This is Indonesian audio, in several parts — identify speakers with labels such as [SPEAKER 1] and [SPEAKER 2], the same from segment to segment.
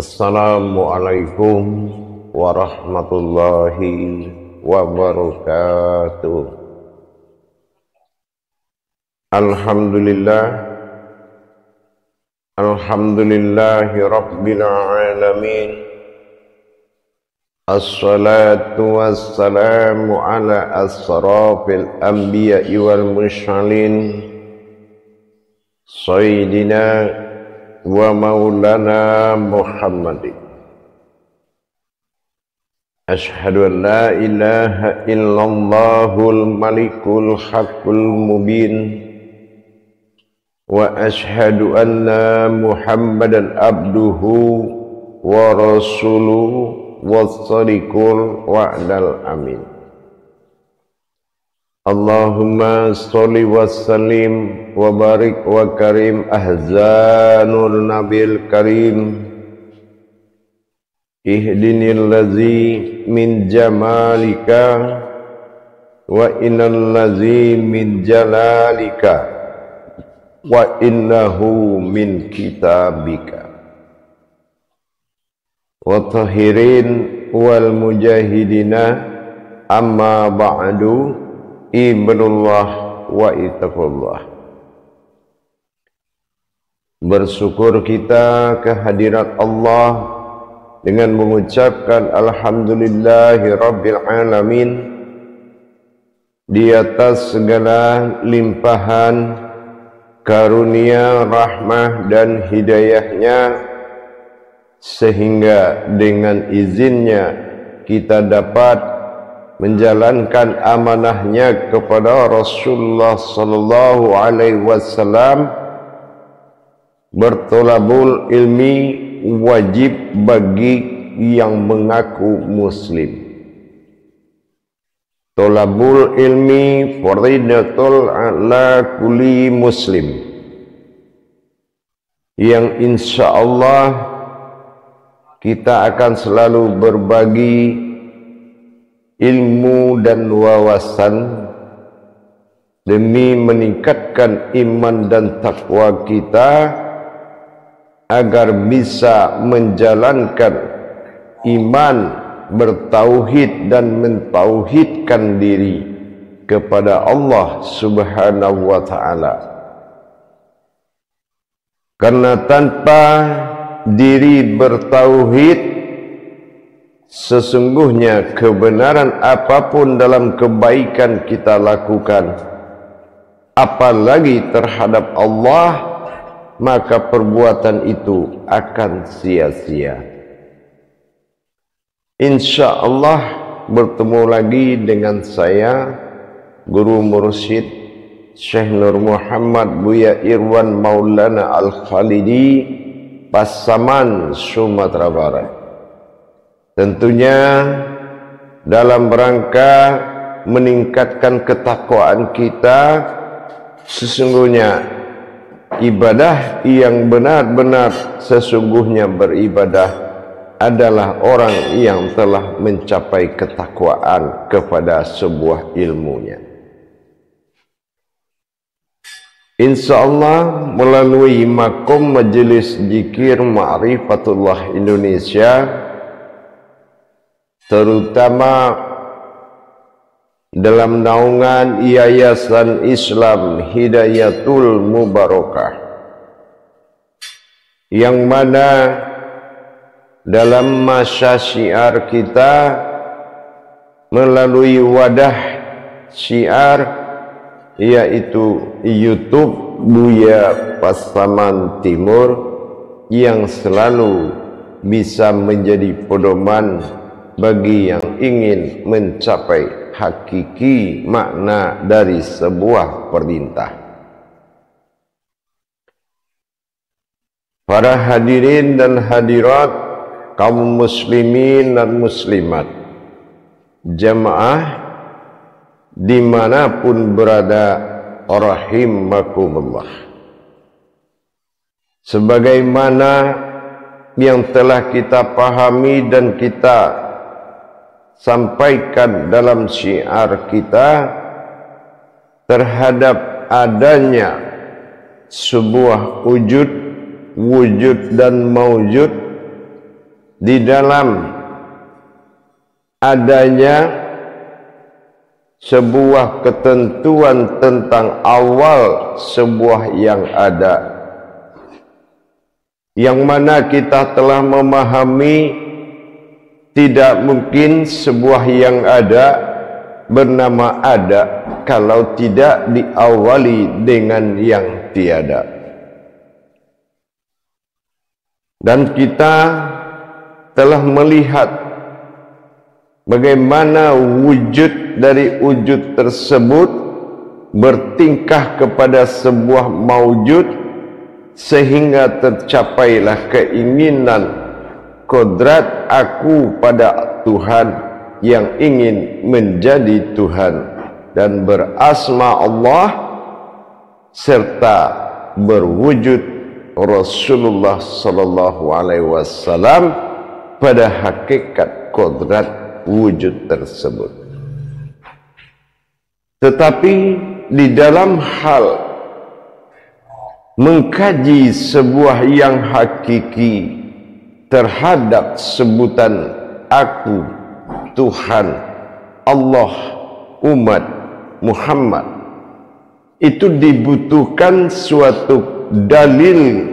[SPEAKER 1] Assalamualaikum warahmatullahi wabarakatuh. Alhamdulillahi rabbil alamin. Assalatu wassalamu ala asrafil anbiya'i wal mursalin sayyidina wa maulana Muhammadin. Ashhadu an la ilaha illallahul malikul haqqul mubin wa ashhadu anna Muhammadan abduhu wa rasuluhu was-sadiqul wa'dal amin. Allahumma sholli wa sallim wa barik wa karim ahzanul nabil karim ihdinil ladzi min jamalika wa innal ladzi min jalalika wa innahu min kitabika wa tahirin wal mujahidina amma ba'du. Ibadullah wa ittaqullah. Bersyukur kita kehadirat Allah dengan mengucapkan alhamdulillahi rabbil alamin di atas segala limpahan karunia, rahmah dan hidayahnya, sehingga dengan izinnya kita dapat menjalankan amanahnya kepada Rasulullah sallallahu alaihi wasallam. Bertolabul ilmi wajib bagi yang mengaku muslim. Tolabul ilmi fardhatul ala kulli muslim, yang insyaallah kita akan selalu berbagi ilmu dan wawasan demi meningkatkan iman dan takwa kita, agar bisa menjalankan iman, bertauhid dan mentauhidkan diri kepada Allah Subhanahu wa ta'ala. Karena tanpa diri bertauhid, sesungguhnya kebenaran apapun dalam kebaikan kita lakukan, apalagi terhadap Allah, maka perbuatan itu akan sia-sia. Insyaallah bertemu lagi dengan saya, Guru Mursyid Syekh Nur Muhammad Buya Irwan Maulana Al-Khalidi, Pasaman, Sumatera Barat. Tentunya dalam rangka meningkatkan ketakwaan kita. Sesungguhnya ibadah yang benar-benar sesungguhnya beribadah adalah orang yang telah mencapai ketakwaan kepada sebuah ilmunya. Insyaallah melalui makom Majelis Zikir Ma'rifatullah Indonesia, terutama dalam naungan Yayasan Islam Hidayatul Mubarakah, yang mana dalam masa syiar kita melalui wadah syiar, yaitu YouTube Buya Pasaman Timur, yang selalu bisa menjadi pedoman bagi yang ingin mencapai hakiki makna dari sebuah perintah. Para hadirin dan hadirat, kaum muslimin dan muslimat, jamaah dimanapun berada, rahimakumullah. Sebagaimana yang telah kita pahami dan kita sampaikan dalam syiar kita, terhadap adanya sebuah wujud dan maujud di dalam adanya sebuah ketentuan tentang awal sebuah yang ada, yang mana kita telah memahami tidak mungkin sebuah yang ada bernama ada kalau tidak diawali dengan yang tiada. Dan kita telah melihat bagaimana wujud dari wujud tersebut bertingkah kepada sebuah maujud sehingga tercapailah keinginan kodrat aku pada Tuhan yang ingin menjadi Tuhan dan berasma Allah serta berwujud Rasulullah sallallahu alaihi wasallam pada hakikat kodrat wujud tersebut. Tetapi di dalam hal mengkaji sebuah yang hakiki terhadap sebutan aku, Tuhan, Allah, umat Muhammad, itu dibutuhkan suatu dalil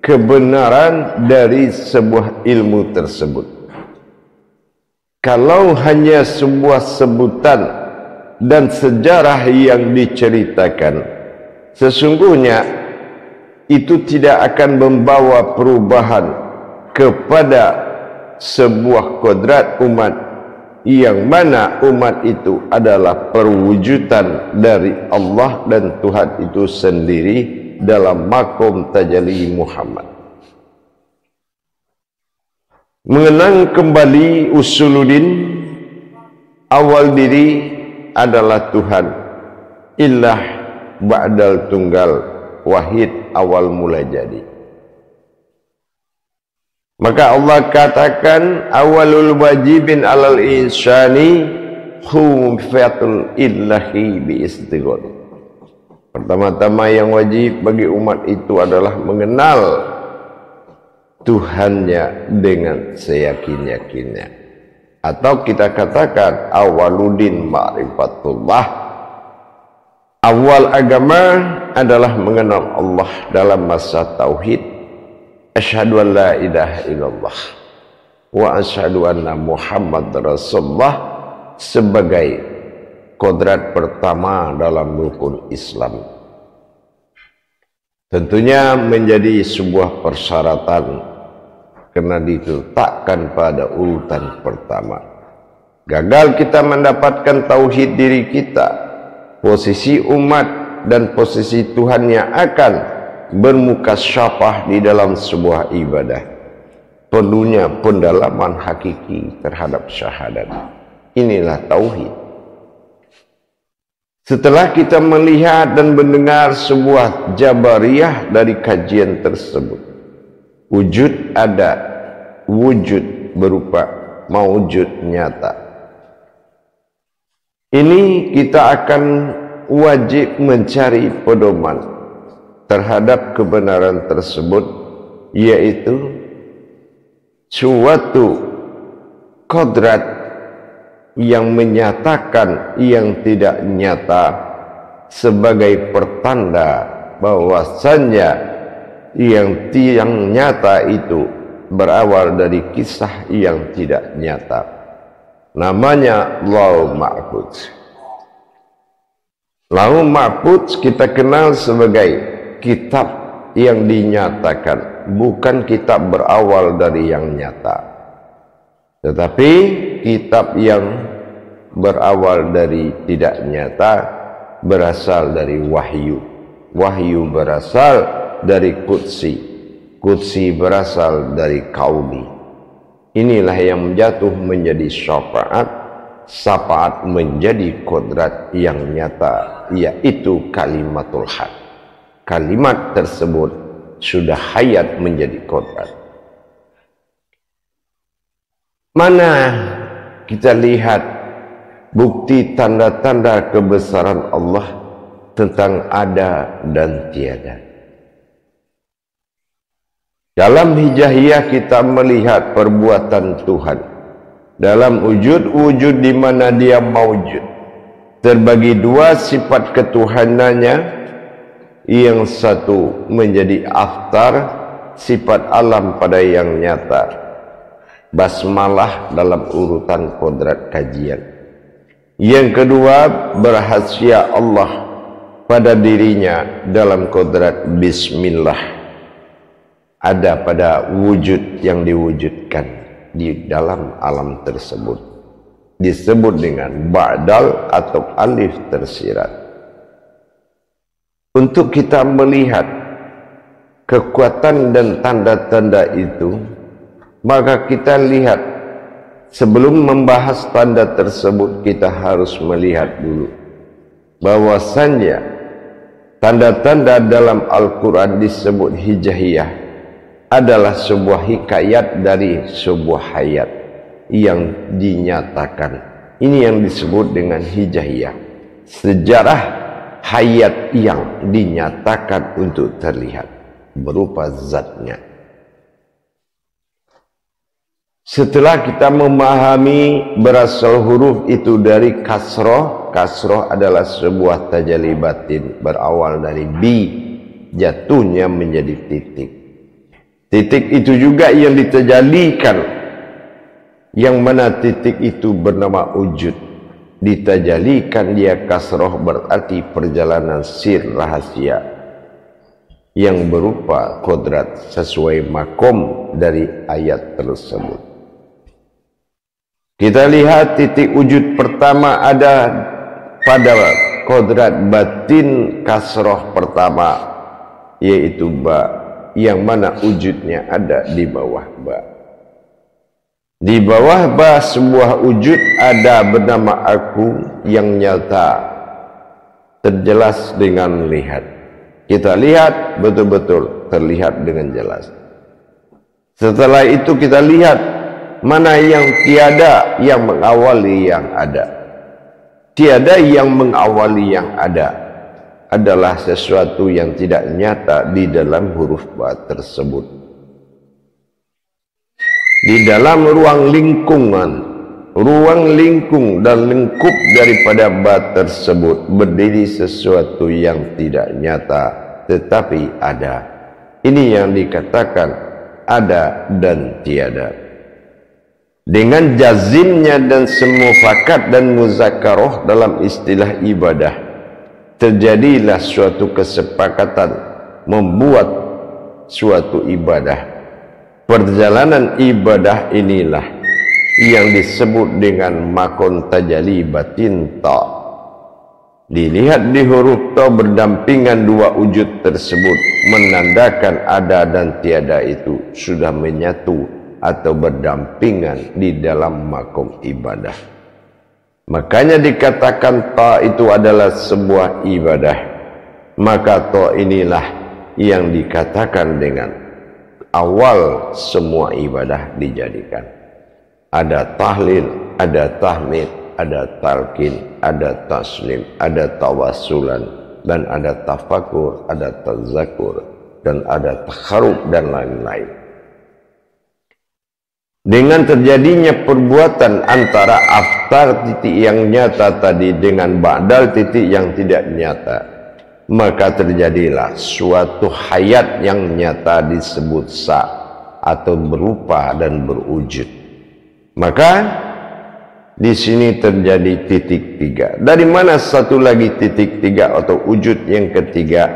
[SPEAKER 1] kebenaran dari sebuah ilmu tersebut. Kalau hanya sebuah sebutan dan sejarah yang diceritakan, sesungguhnya itu tidak akan membawa perubahan kepada sebuah kodrat umat, yang mana umat itu adalah perwujudan dari Allah dan Tuhan itu sendiri dalam makom tajalli Muhammad. Mengenang kembali usuluddin, awal diri adalah Tuhan, ilah ba'dal tunggal, wahid awal mula jadi. Maka Allah katakan awalul wajibin alal insani khufatul illahi bi istighfar. Pertama-tama yang wajib bagi umat itu adalah mengenal Tuhannya dengan seyakin-yakinnya, atau kita katakan awaludin ma'rifatullah. Awal agama adalah mengenal Allah dalam masa tauhid, asyhadu an la ilaha illallah wa asyhadu anna Muhammad Rasulullah, sebagai kodrat pertama dalam rukun Islam. Tentunya menjadi sebuah persyaratan karena diletakkan pada urutan pertama. Gagal kita mendapatkan tauhid diri kita, posisi umat dan posisi Tuhan yang akan bermuka syafah di dalam sebuah ibadah, perlunya pendalaman hakiki terhadap syahadat. Inilah tauhid. Setelah kita melihat dan mendengar sebuah jabariyah dari kajian tersebut, wujud ada, wujud berupa maujud nyata. Ini kita akan wajib mencari pedoman terhadap kebenaran tersebut, yaitu suatu kodrat yang menyatakan yang tidak nyata sebagai pertanda bahwasannya yang nyata itu berawal dari kisah yang tidak nyata. Namanya Lauh Mahfuz. Lauh Mahfuz kita kenal sebagai kitab yang dinyatakan, bukan kitab berawal dari yang nyata, tetapi kitab yang berawal dari tidak nyata, berasal dari wahyu. Wahyu berasal dari qudsi, qudsi berasal dari kauni. Inilah yang jatuh menjadi syafaat, syafaat menjadi kodrat yang nyata, yaitu kalimatul haq. Kalimat tersebut sudah hayat menjadi kodrat. Mana kita lihat bukti tanda-tanda kebesaran Allah tentang ada dan tiada? Dalam hijahiyah kita melihat perbuatan Tuhan dalam wujud-wujud di mana dia maujud. Terbagi dua sifat ketuhanannya, yang satu menjadi aftar, sifat alam pada yang nyata, basmalah dalam urutan kodrat kajian. Yang kedua, berhasia Allah pada dirinya dalam kodrat bismillah, ada pada wujud yang diwujudkan di dalam alam tersebut, disebut dengan ba'dal atau alif tersirat. Untuk kita melihat kekuatan dan tanda-tanda itu, maka kita lihat, sebelum membahas tanda tersebut, kita harus melihat dulu bahwasannya tanda-tanda dalam Al-Quran disebut hijahiyah adalah sebuah hikayat dari sebuah hayat yang dinyatakan. Ini yang disebut dengan hijahiyah, sejarah hayat yang dinyatakan untuk terlihat berupa zatnya. Setelah kita memahami berasal huruf itu dari kasroh, kasroh adalah sebuah tajalli batin berawal dari bi, jatuhnya menjadi titik. Titik itu juga yang ditajalikan, yang mana titik itu bernama wujud. Ditajalikan dia kasroh, berarti perjalanan sir rahasia yang berupa kodrat sesuai makom dari ayat tersebut. Kita lihat titik wujud pertama ada pada kodrat batin kasroh pertama, yaitu ba, yang mana wujudnya ada di bawah ba. Di bawah ba sebuah wujud ada bernama aku yang nyata, terjelas dengan lihat. Kita lihat betul-betul terlihat dengan jelas. Setelah itu kita lihat mana yang tiada yang mengawali yang ada. Tiada yang mengawali yang ada adalah sesuatu yang tidak nyata di dalam huruf ba tersebut. Di dalam ruang lingkungan, ruang lingkung dan lingkup daripada ba tersebut berdiri sesuatu yang tidak nyata tetapi ada. Ini yang dikatakan ada dan tiada. Dengan jazimnya dan semufakat dan muzakaroh dalam istilah ibadah, terjadilah suatu kesepakatan membuat suatu ibadah. Perjalanan ibadah inilah yang disebut dengan makon tajalli batin ta. Dilihat di huruf ta berdampingan dua wujud tersebut, menandakan ada dan tiada itu sudah menyatu atau berdampingan di dalam makom ibadah. Makanya dikatakan ta itu adalah sebuah ibadah. Maka ta inilah yang dikatakan dengan awal semua ibadah dijadikan. Ada tahlil, ada tahmid, ada talqin, ada taslim, ada tawassulan, dan ada tafakur, ada tazakur, dan ada takharub dan lain-lain. Dengan terjadinya perbuatan antara aftar titik yang nyata tadi dengan ba'dal titik yang tidak nyata, maka terjadilah suatu hayat yang nyata disebut sa atau berupa dan berwujud. Maka di sini terjadi titik tiga. Dari mana satu lagi titik tiga atau wujud yang ketiga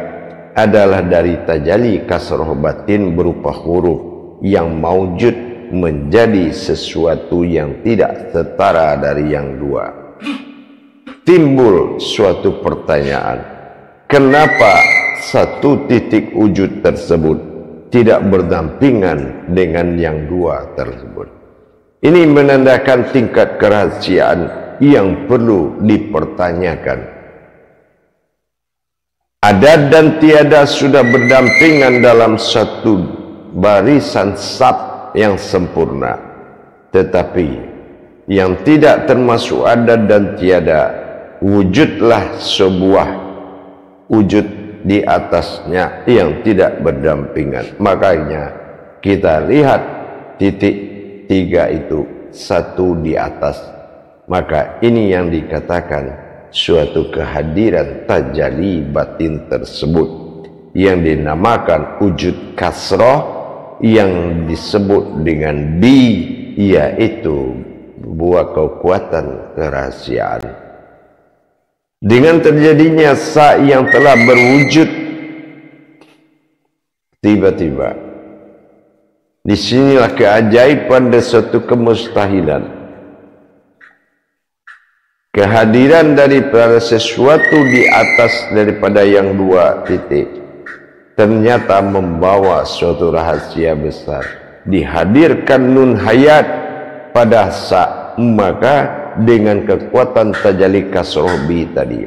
[SPEAKER 1] adalah dari tajalli kasroh batin berupa huruf yang maujud menjadi sesuatu yang tidak setara dari yang dua. Timbul suatu pertanyaan, kenapa satu titik wujud tersebut tidak berdampingan dengan yang dua tersebut? Ini menandakan tingkat kerahasiaan yang perlu dipertanyakan. Ada dan tiada sudah berdampingan dalam satu barisan sab yang sempurna, tetapi yang tidak termasuk ada dan tiada, wujudlah sebuah wujud di atasnya yang tidak berdampingan. Makanya kita lihat titik 3 itu satu di atas, maka ini yang dikatakan suatu kehadiran tajalli batin tersebut yang dinamakan wujud kasroh, yang disebut dengan bi, yaitu buah kekuatan kerahasiaan. Dengan terjadinya sa yang telah berwujud, tiba-tiba disinilah keajaiban dan suatu kemustahilan, kehadiran daripada sesuatu di atas daripada yang dua titik ternyata membawa suatu rahasia besar. Dihadirkan nun hayat pada sa, maka dengan kekuatan tajalli kasroh bi tadi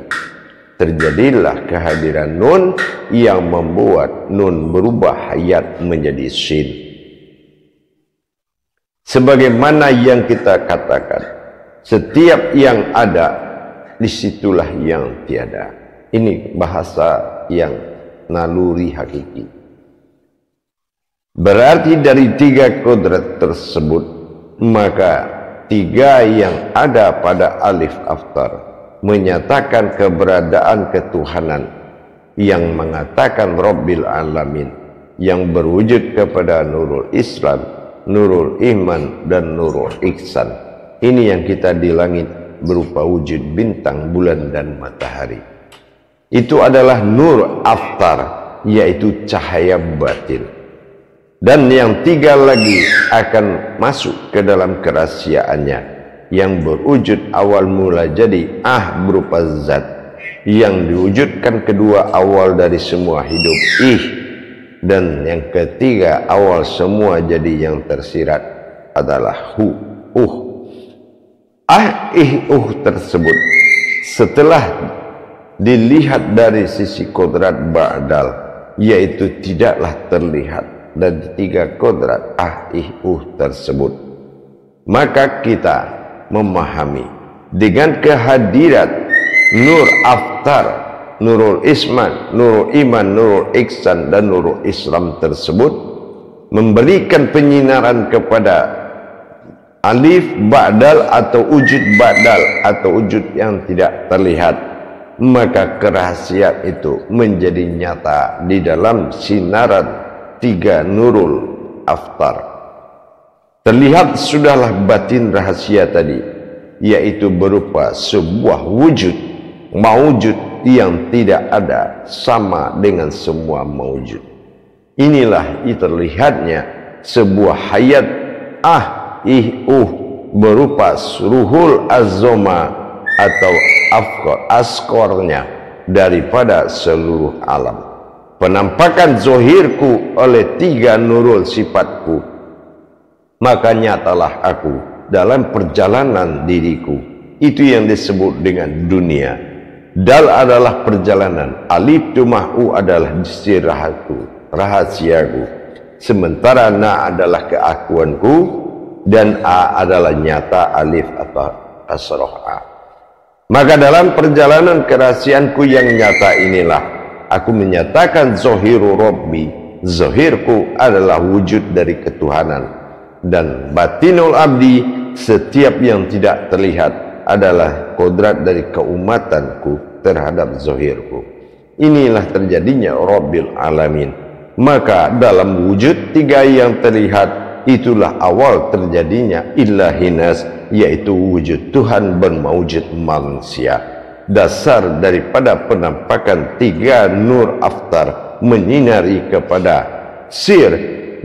[SPEAKER 1] terjadilah kehadiran nun yang membuat nun berubah hayat menjadi sin. Sebagaimana yang kita katakan, setiap yang ada disitulah yang tiada. Ini bahasa yang naluri hakiki. Berarti dari 3 kodrat tersebut, maka 3 yang ada pada alif aftar menyatakan keberadaan ketuhanan, yang mengatakan Rabbil Alamin, yang berwujud kepada nurul Islam, nurul iman, dan nurul ihsan. Ini yang kita di langit berupa wujud bintang, bulan, dan matahari. Itu adalah nur aftar, yaitu cahaya batin. Dan yang 3 lagi akan masuk ke dalam kerahasiaannya, yang berwujud awal mula jadi berupa zat, yang diwujudkan kedua awal dari semua hidup dan yang ketiga awal semua jadi yang tersirat adalah tersebut setelah dilihat dari sisi kodrat ba'dal, yaitu tidaklah terlihat dari 3 kodrat tersebut, maka kita memahami dengan kehadiran nur aftar, nurul isman, nurul iman, nurul ihsan, dan nurul Islam tersebut memberikan penyinaran kepada alif ba'dal atau wujud ba'dal atau wujud yang tidak terlihat, maka kerahasiaan itu menjadi nyata di dalam sinaran 3 nurul aftar. Terlihat sudahlah batin rahasia tadi, yaitu berupa sebuah wujud maujud yang tidak ada, sama dengan semua maujud. Inilah terlihatnya sebuah hayat berupa ruhul azoma atau askornya daripada seluruh alam. Penampakan zohirku oleh 3 nurul sifatku, maka nyatalah aku dalam perjalanan diriku. Itu yang disebut dengan dunia. Dal adalah perjalanan, alif tumahu adalah istirahatku, rahasiaku, sementara na adalah keakuanku, dan a adalah nyata alif atau kasroh a. Maka dalam perjalanan kerahasianku yang nyata inilah aku menyatakan zohiru Rabbi, zohirku adalah wujud dari ketuhanan, dan batinul abdi, setiap yang tidak terlihat adalah kodrat dari keumatanku terhadap zohirku. Inilah terjadinya Rabbil Alamin. Maka dalam wujud 3 yang terlihat, itulah awal terjadinya ilahinas, yaitu wujud Tuhan bermawujud manusia. Dasar daripada penampakan 3 nur aftar menyinari kepada sir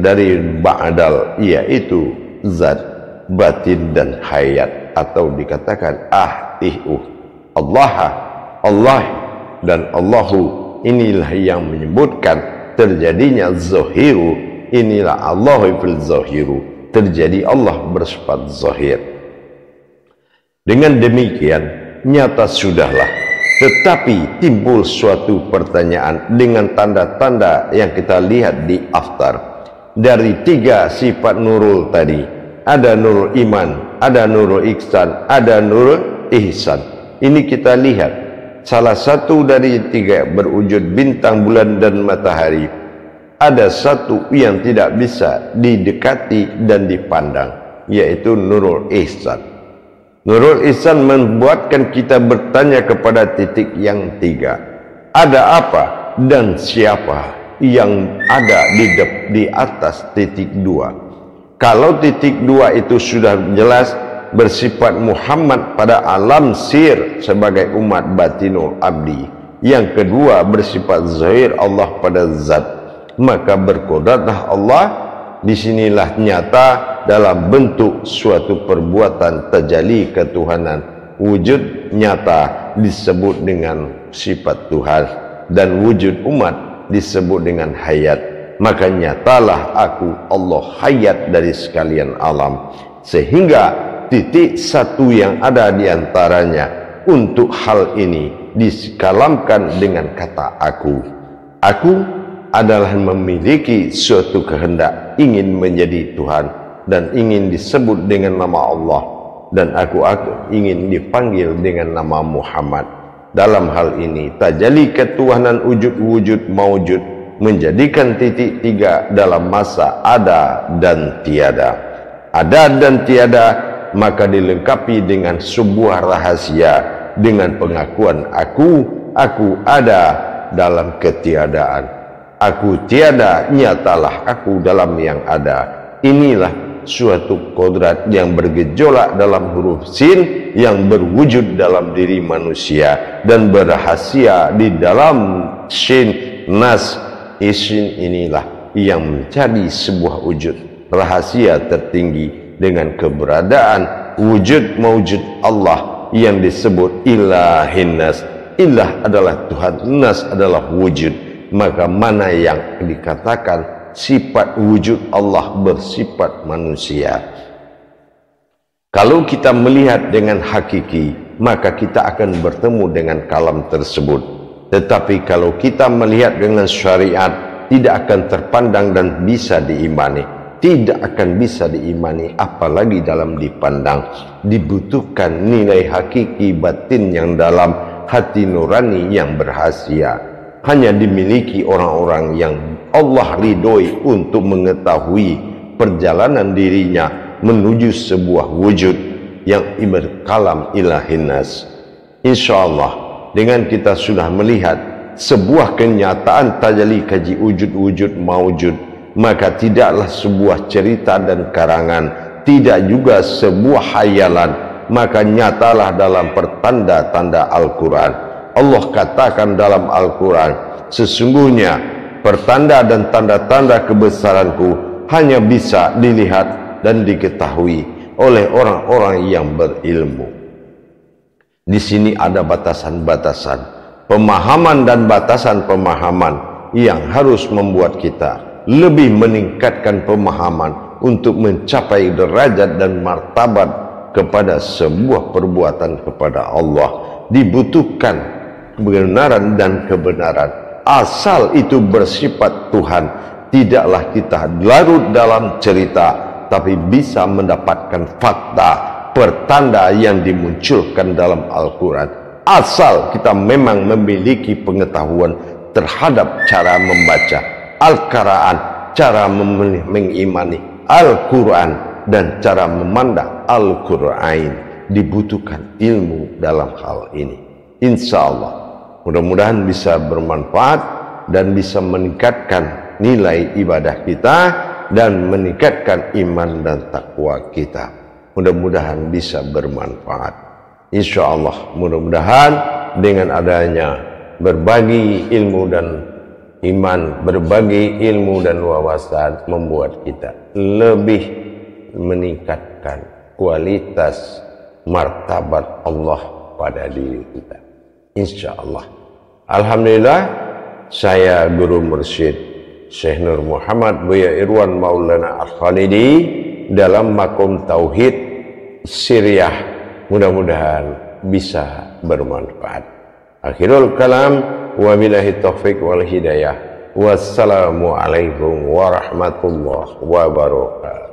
[SPEAKER 1] dari ba'dal, yaitu zat, batin, dan hayat, atau dikatakan Allah dan Allahu. Inilah yang menyebutkan terjadinya zohiru. Inilah Allahu fil zohiru, terjadi Allah bersifat zohir. Dengan demikian nyata sudahlah, tetapi timbul suatu pertanyaan dengan tanda-tanda yang kita lihat di aftar. Dari 3 sifat nurul tadi, ada nurul iman, ada nurul ihsan, ada nurul ihsan. Ini kita lihat salah satu dari 3 berwujud bintang, bulan, dan matahari ada satu yang tidak bisa didekati dan dipandang, yaitu nurul ihsan. Nurul ihsan membuatkan kita bertanya kepada titik yang tiga. Ada apa dan siapa yang ada di atas titik dua? Kalau titik dua itu sudah jelas bersifat Muhammad pada alam sir sebagai umat batinul abdi. Yang kedua bersifat zahir Allah pada zat. Maka berkodratlah Allah. Disinilah nyata dalam bentuk suatu perbuatan tajalli ketuhanan. Wujud nyata disebut dengan sifat Tuhan, dan wujud umat disebut dengan hayat. Maka nyatalah aku Allah hayat dari sekalian alam. Sehingga titik satu yang ada di antaranya untuk hal ini dikalamkan dengan kata aku. Aku adalah memiliki suatu kehendak ingin menjadi Tuhan dan ingin disebut dengan nama Allah, dan aku ingin dipanggil dengan nama Muhammad. Dalam hal ini tajalli ketuhanan wujud-wujud maujud menjadikan titik tiga dalam masa ada dan tiada. Ada dan tiada maka dilengkapi dengan sebuah rahasia dengan pengakuan aku ada dalam ketiadaan. Aku tiada, nyatalah aku dalam yang ada. Inilah suatu kodrat yang bergejolak dalam huruf sin yang berwujud dalam diri manusia dan berrahasia di dalam sin nas. Isin inilah yang menjadi sebuah wujud rahasia tertinggi dengan keberadaan wujud mawujud Allah yang disebut ilahin nas. Ilah adalah Tuhan, nas adalah wujud. Maka mana yang dikatakan sifat wujud Allah bersifat manusia? Kalau kita melihat dengan hakiki, maka kita akan bertemu dengan kalam tersebut. Tetapi kalau kita melihat dengan syariat, tidak akan terpandang dan bisa diimani. Tidak akan bisa diimani, apalagi dalam dipandang. Dibutuhkan nilai hakiki batin yang dalam, hati nurani yang berhasia. Hanya dimiliki orang-orang yang Allah ridhoi untuk mengetahui perjalanan dirinya menuju sebuah wujud yang berkalam ilahin nas. InsyaAllah dengan kita sudah melihat sebuah kenyataan tajalli kaji wujud-wujud maujud, maka tidaklah sebuah cerita dan karangan, tidak juga sebuah hayalan, maka nyatalah dalam pertanda-tanda Al-Quran. Allah katakan dalam Al-Quran, sesungguhnya pertanda dan tanda-tanda kebesaranku hanya bisa dilihat dan diketahui oleh orang-orang yang berilmu. Di sini ada batasan-batasan pemahaman dan batasan pemahaman yang harus membuat kita lebih meningkatkan pemahaman untuk mencapai derajat dan martabat kepada sebuah perbuatan kepada Allah. Dibutuhkan kebenaran dan kebenaran, asal itu bersifat Tuhan. Tidaklah kita larut dalam cerita, tapi bisa mendapatkan fakta, pertanda yang dimunculkan dalam Al-Quran. Asal kita memang memiliki pengetahuan terhadap cara membaca Al-Quran, cara mengimani Al-Quran, dan cara memandang Al-Quran. Dibutuhkan ilmu dalam hal ini. Insya Allah mudah-mudahan bisa bermanfaat dan bisa meningkatkan nilai ibadah kita dan meningkatkan iman dan takwa kita. Mudah-mudahan bisa bermanfaat. Insya Allah mudah-mudahan dengan adanya berbagi ilmu dan iman, berbagi ilmu dan wawasan membuat kita lebih meningkatkan kualitas martabat Allah pada diri kita. Insya Allah. Alhamdulillah, saya Guru Mursyid Syekh Nur Muhammad Buya Irwan Maulana Al-Khalidi dalam makom Tauhid Siriyah. Mudah-mudahan bisa bermanfaat. Akhirul kalam, wabillahi taufiq wal hidayah. Wassalamualaikum warahmatullahi wabarakatuh.